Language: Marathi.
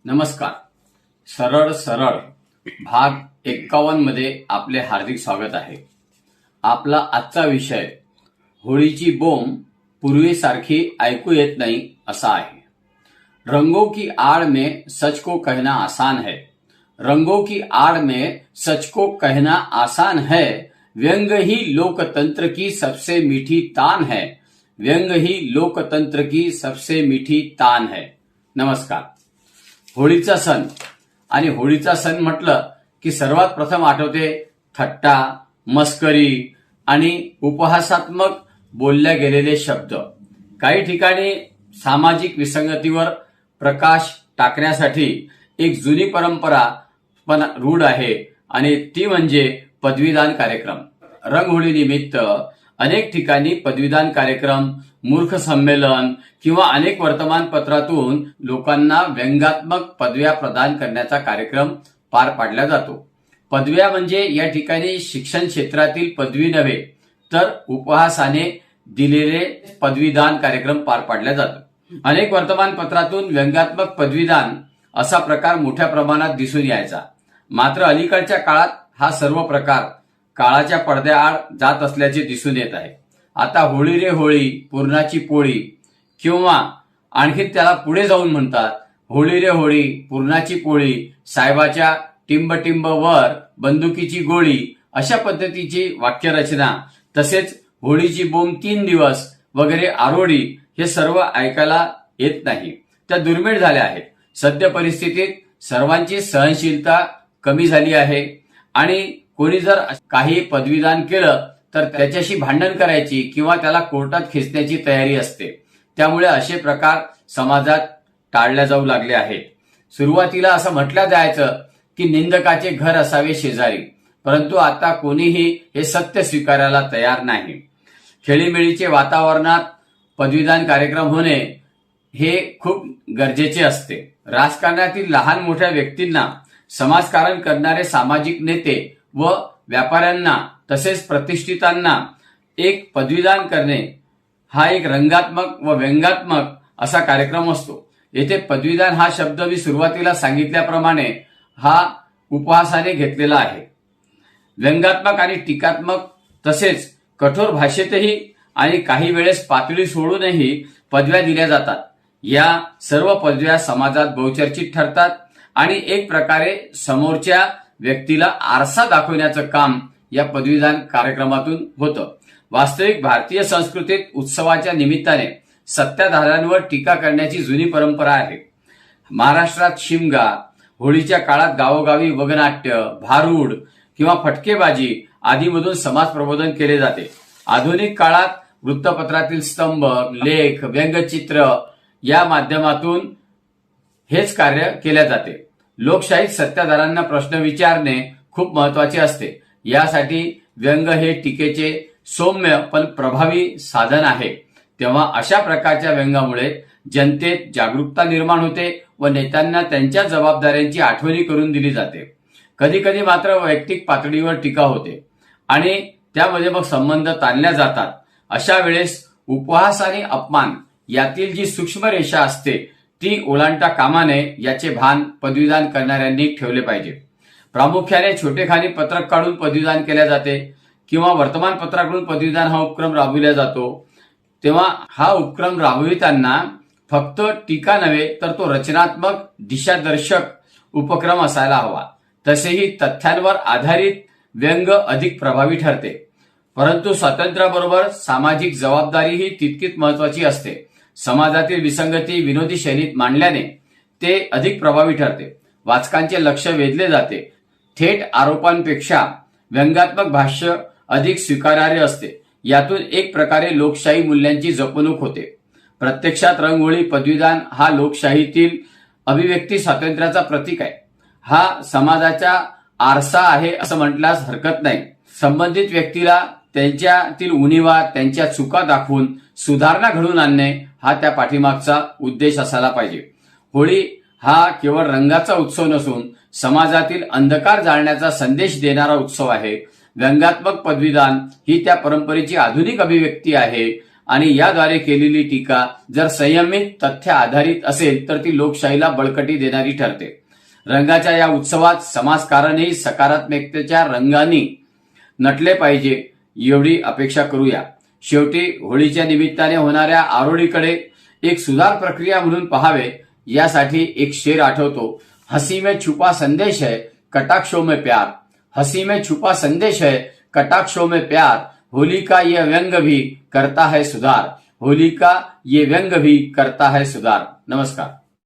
नमस्कार. सरळ सरळ भाग 51 मध्ये आपले हार्दिक स्वागत आहे. आपला आजचा विषय होळीची बोंब पूर्वीसारखी ऐकू येत नाही असा आहे. रंगों की आड़ में सच को कहना आसान है. रंगों की आड़ में सच को कहना आसान है. व्यंग ही लोकतंत्र की सबसे मीठी तान है. व्यंग ही लोकतंत्र की सबसे मीठी तान है. नमस्कार. होळीचा सण आणि होळीचा सण म्हटलं की सर्वात प्रथम आठवते थट्टा, मस्करी आणि उपहासात्मक बोलल्या गेलेले शब्द. काही ठिकाणी सामाजिक विसंगतीवर प्रकाश टाकण्यासाठी एक जुनी परंपरा पण रूढ आहे आणि ती म्हणजे पदवीदान कार्यक्रम. रंगहोळी निमित्त अनेक ठिकाणी पदवीदान कार्यक्रम, मूर्ख संमेलन किंवा अनेक वर्तमानपत्रातून लोकांना व्यंगात्मक पदव्या प्रदान करण्याचा कार्यक्रम पार पाडला जातो. पदव्या म्हणजे या ठिकाणी शिक्षण क्षेत्रातील पदवी नव्हे तर उपहासाने दिलेले पदवीदान कार्यक्रम पार पाडला जातो. अनेक वर्तमानपत्रातून व्यंगात्मक पदवीदान असा प्रकार मोठ्या प्रमाणात दिसून यायचा. मात्र अलीकडच्या काळात हा सर्व प्रकार काळाच्या पडद्याआड जात असल्याचे दिसून येत आहे. आता होळी रे होळी पुरणाची पोळी किंवा आणखी त्याला पुढे जाऊन म्हणतात होळी रे होळी पुरणाची पोळी, साहेबाच्या टिंब टिंब वर बंदुकीची गोळी अशा पद्धतीची वाक्यरचना, तसेच होळीची बोंब 3 दिवस वगैरे आरोळी हे सर्व ऐकायला येत नाही. त्या दुर्मिळ झाल्या आहेत. सद्य परिस्थितीत सर्वांची सहनशीलता कमी झाली आहे आणि कोणी जर काही पदवीदान केलं तर त्याच्याशी भांडण करायची किंवा त्याला कोर्टात खेचण्याची तयारी असते. त्यामुळे असे प्रकार समाजात टाळल्या जाऊ लागले आहेत. सुरुवातीला असं म्हटलं जायचं की निंदकाचे घर असावे शेजारी, परंतु आता कोणीही हे सत्य स्वीकारायला तयार नाही. खेळीमेळीचे वातावरणात पदवीदान कार्यक्रम होणे हे खूप गरजेचे असते. राजकारणातील लहान मोठ्या व्यक्तींना, समाजकारण करणारे सामाजिक नेते व व्यापाऱ्यांना तसेच प्रतिष्ठितांना एक पदवीदान करणे हा एक रंगात्मक व व्यंगात्मक असा कार्यक्रम असतो. येथे पदवीदान हा शब्द मी सुरुवातीला सांगितल्याप्रमाणे हा उपहासाने घेतलेला आहे. व्यंगात्मक आणि टीकात्मक तसेच कठोर भाषेतही आणि काही वेळेस पातळी सोडूनही पदव्या दिल्या जातात. या सर्व पदव्या समाजात बहुचर्चित ठरतात आणि एक प्रकारे समोरच्या व्यक्तीला आरसा दाखवण्याचं काम या पदवीदान कार्यक्रमातून होतं. वास्तविक भारतीय संस्कृतीत उत्सवाच्या निमित्ताने सत्ताधाऱ्यांवर टीका करण्याची जुनी परंपरा आहे. महाराष्ट्रात शिमगा, होळीच्या काळात गावोगावी वगनाट्य, भारूड किंवा फटकेबाजी आदीमधून समाज प्रबोधन केले जाते. आधुनिक काळात वृत्तपत्रातील स्तंभ, लेख, व्यंगचित्र या माध्यमातून हेच कार्य केले जाते. लोकशाहीत सत्ताधाऱ्यांना प्रश्न विचारणे खूप महत्वाचे असते. यासाठी व्यंग हे टीकेचे सौम्य पण प्रभावी साधन आहे. तेव्हा अशा प्रकारच्या व्यंगामुळे जनतेत जागरूकता निर्माण होते व नेत्यांना त्यांच्या जबाबदाऱ्यांची आठवणी करून दिली जाते. कधी कधी मात्र वैयक्तिक पातळीवर टीका होते आणि त्यामध्ये मग संबंध ताणल्या जातात. अशा वेळेस उपहास आणि अपमान यातील जी सूक्ष्म रेषा असते ती ओलांडता कामा नये याचे भान पदवीदान करणाऱ्यांनी ठेवले पाहिजे. प्रामुख्याने छोटेखानी पत्रक काढून पदवीदान केल्या जाते किंवा वर्तमानपत्राकडून पदवीदान हा उपक्रम राबविला जातो. तेव्हा हा उपक्रम राबविताना फक्त टीका नव्हे तर तो रचनात्मक, दिशादर्शक उपक्रम असायला हवा. तसेही तथ्यांवर आधारित व्यंग अधिक प्रभावी ठरते. परंतु स्वातंत्र्याबरोबर सामाजिक जबाबदारीही तितकीच महत्वाची असते. समाजातील विसंगती विनोदी शैलीत मांडल्याने ते अधिक प्रभावी ठरते. वाचकांचे लक्ष वेधले जाते. थेट आरोपांपेक्षा व्यंगात्मक भाष्य अधिक स्वीकारार्ह असते. यातून एक प्रकारे लोकशाही मूल्यांची जपणूक होते. प्रत्यक्षात रंगहोळी पदवीदान हा लोकशाहीतील अभिव्यक्ती स्वातंत्र्याचा प्रतीक आहे. हा समाजाचा आरसा आहे असं म्हटल्यास हरकत नाही. संबंधित व्यक्तीला त्यांच्यातील उणिवा, त्यांच्या चुका दाखवून सुधारणा घडवून आणणे हा त्या पाठीमागचा उद्देश असायला पाहिजे. होळी हा केवळ रंगाचा उत्सव नसून समाजातील अंधकार जाळण्याचा संदेश देणारा उत्सव आहे. व्यंगात्मक पदवीदान ही त्या परंपरेची आधुनिक अभिव्यक्ती आहे आणि याद्वारे केलेली टीका जर संयमित तथ्य आधारित असेल तर ती लोकशाहीला बळकटी देणारी ठरते. रंगाच्या या उत्सवात समाजकारणही सकारात्मकतेच्या रंगांनी नटले पाहिजे एवढी अपेक्षा करूया. शेवटी होळीच्या निमित्ताने होणाऱ्या आरोळीकडे एक सुधार प्रक्रिया म्हणून पहावे यासाठी एक शेर आठवतो. हसी में छुपा संदेश है, कटाक्षों में प्यार. हसी में छुपा संदेश है, कटाक्षों में प्यार. होली का ये व्यंग भी करता है सुधार. होली का ये व्यंग भी करता है सुधार. नमस्कार.